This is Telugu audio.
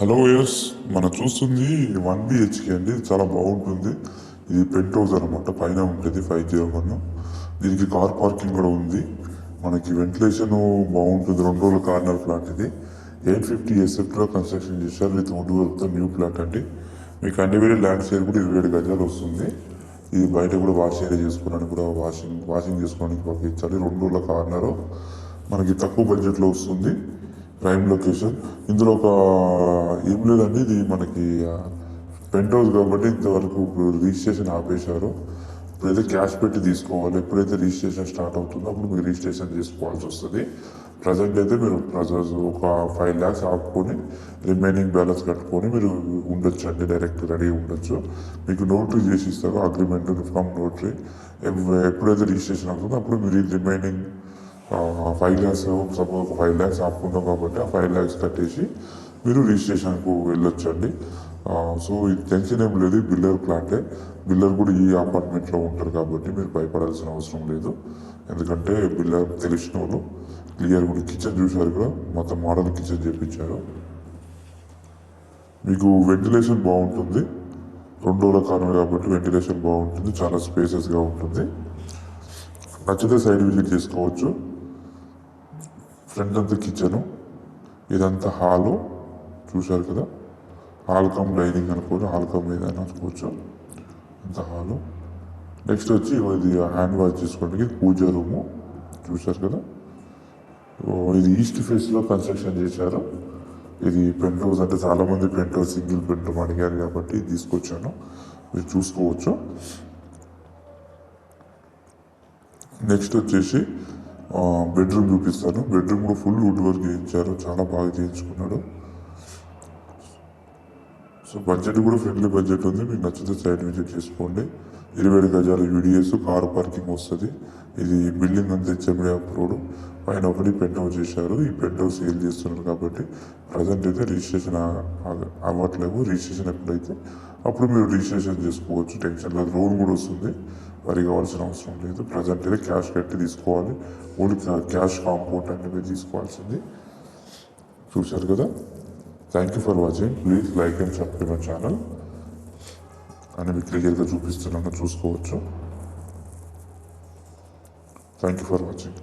హలో యస్ మనం చూస్తుంది 1 BHK అండి. చాలా బాగుంటుంది. ఇది పెంట్ హౌస్ అనమాట. పైన ఉంటుంది 501. దీనికి కార్ పార్కింగ్ కూడా ఉంది. మనకి వెంటిలేషన్ బాగుంటుంది. 2 రోజుల కార్నర్ ప్లాట్ ఇది. 850 SF కన్స్ట్రక్షన్ చేశారు. విత్ వుడ్ వర్క్తో న్యూ ప్లాట్ అండి. మీకు అన్ని వేరే ల్యాండ్ షేర్ కూడా 27 గజాలు వస్తుంది. ఇది బయట కూడా వాష్ ఏరియా చేసుకోవడానికి కూడా వాషింగ్ చేసుకోవడానికి పంపించాలి. 2 రోజుల కార్నర్ మనకి తక్కువ బడ్జెట్లో వస్తుంది. Prime location. ఇందులో ఒక ఏం లేదండి, ఇది మనకి పెంట్ హౌస్ కాబట్టి ఇంతవరకు రిజిస్ట్రేషన్ ఆపేశారు. ఇప్పుడైతే క్యాష్ పెట్టి తీసుకోవాలి. ఎప్పుడైతే రిజిస్ట్రేషన్ స్టార్ట్ అవుతుందో అప్పుడు మీరు రిజిస్ట్రేషన్ చేసుకోవాల్సి వస్తుంది. ప్రజెంట్ అయితే మీరు ఒక 5 lakhs ఆపుకొని రిమైనింగ్ బ్యాలెన్స్ కట్టుకొని మీరు ఉండొచ్చు అండి. డైరెక్ట్ రెడీ ఉండొచ్చు. మీకు నోటరీ చేసి ఇస్తారు. Agreement from notary. ఎప్పుడైతే రిజిస్ట్రేషన్ అవుతుందో అప్పుడు మీరు రిమైనింగ్ 5 lakhs, సపోజ్ 5 lakhs ఆపుకుంటాం కాబట్టి ఆ 5 lakhs కట్టేసి మీరు రిజిస్ట్రేషన్కు వెళ్ళొచ్చు అండి. సో ఇది టెన్షన్ ఏం లేదు. బిల్డర్ ప్లాంటే. బిల్డర్ కూడా ఈ అపార్ట్మెంట్లో ఉంటారు కాబట్టి మీరు భయపడాల్సిన అవసరం లేదు. ఎందుకంటే బిల్డర్ తెలిసిన వాళ్ళు. క్లియర్ కూడా కిచెన్ చూశారు కూడా, మొత్తం మోడల్ కిచెన్ చేయించారు. మీకు వెంటిలేషన్ బాగుంటుంది. 2 రోజుల కారణం కాబట్టి వెంటిలేషన్ బాగుంటుంది. చాలా స్పేసెస్గా ఉంటుంది. నచ్చితే సైడ్ విజిట్ చేసుకోవచ్చు. ఫ్రంట్ అంతా కిచెను, ఇదంతా హాలు చూశారు కదా. హాల్ కమ్ డైనింగ్ అనుకోవచ్చు, హాల్ కమ్ ఏదైనా అనుకోవచ్చు. అంత హాలు. నెక్స్ట్ వచ్చి ఇది హ్యాండ్ వాష్ చేసుకోవడానికి పూజ రూము చూశారు కదా. ఇది ఈస్ట్ ఫేస్లో కన్స్ట్రక్షన్ చేశారు. ఇది పెంట్ హౌస్ అంటే చాలామంది పెంట్ హౌస్ సింగిల్ బెడ్రూమ్ అడిగారు కాబట్టి తీసుకొచ్చాను. మీరు చూసుకోవచ్చు. నెక్స్ట్ వచ్చేసి బెడ్రూమ్ చూపిస్తాను. బెడ్రూమ్ కూడా ఫుల్ వుడ్ వర్క్ చేయించారు. చాలా బాగా చేయించుకున్నాడు. సో బడ్జెట్ కూడా ఫ్రెండ్లీ బడ్జెట్ ఉంది. మీకు నచ్చితే సైడ్ విజిట్ చేసుకోండి. 27 గజాలు యూడిఎస్, కార్ పార్కింగ్ వస్తుంది. ఇది బిల్డింగ్ అంతా హెచ్ఎండి అప్రూవ్డ్. పైన ఒకటి పెంట్ హౌస్ చేశారు. ఈ పెంట్ హౌస్ సేల్ చేస్తున్నారు కాబట్టి ప్రజెంట్ అయితే రిజిస్ట్రేషన్ అవ్వట్లేదు. రిజిస్ట్రేషన్ ఎప్పుడైతే అప్పుడు మీరు రిజిస్ట్రేషన్ చేసుకోవచ్చు. టెన్షన్ లేదు. లోన్ కూడా వస్తుంది. వరి కావాల్సిన అవసరం లేదు. ప్రజెంట్ అయితే క్యాష్ కట్టి తీసుకోవాలి. ఓన్లీ క్యాష్ కాంపౌండ్ అంటే మీరు తీసుకోవాల్సింది. చూశారు కదా. Thank you for watching. Please like and subscribe my channel అని మీకు క్లియర్గా చూపిస్తున్నాను, చూసుకోవచ్చు. Thank you for watching.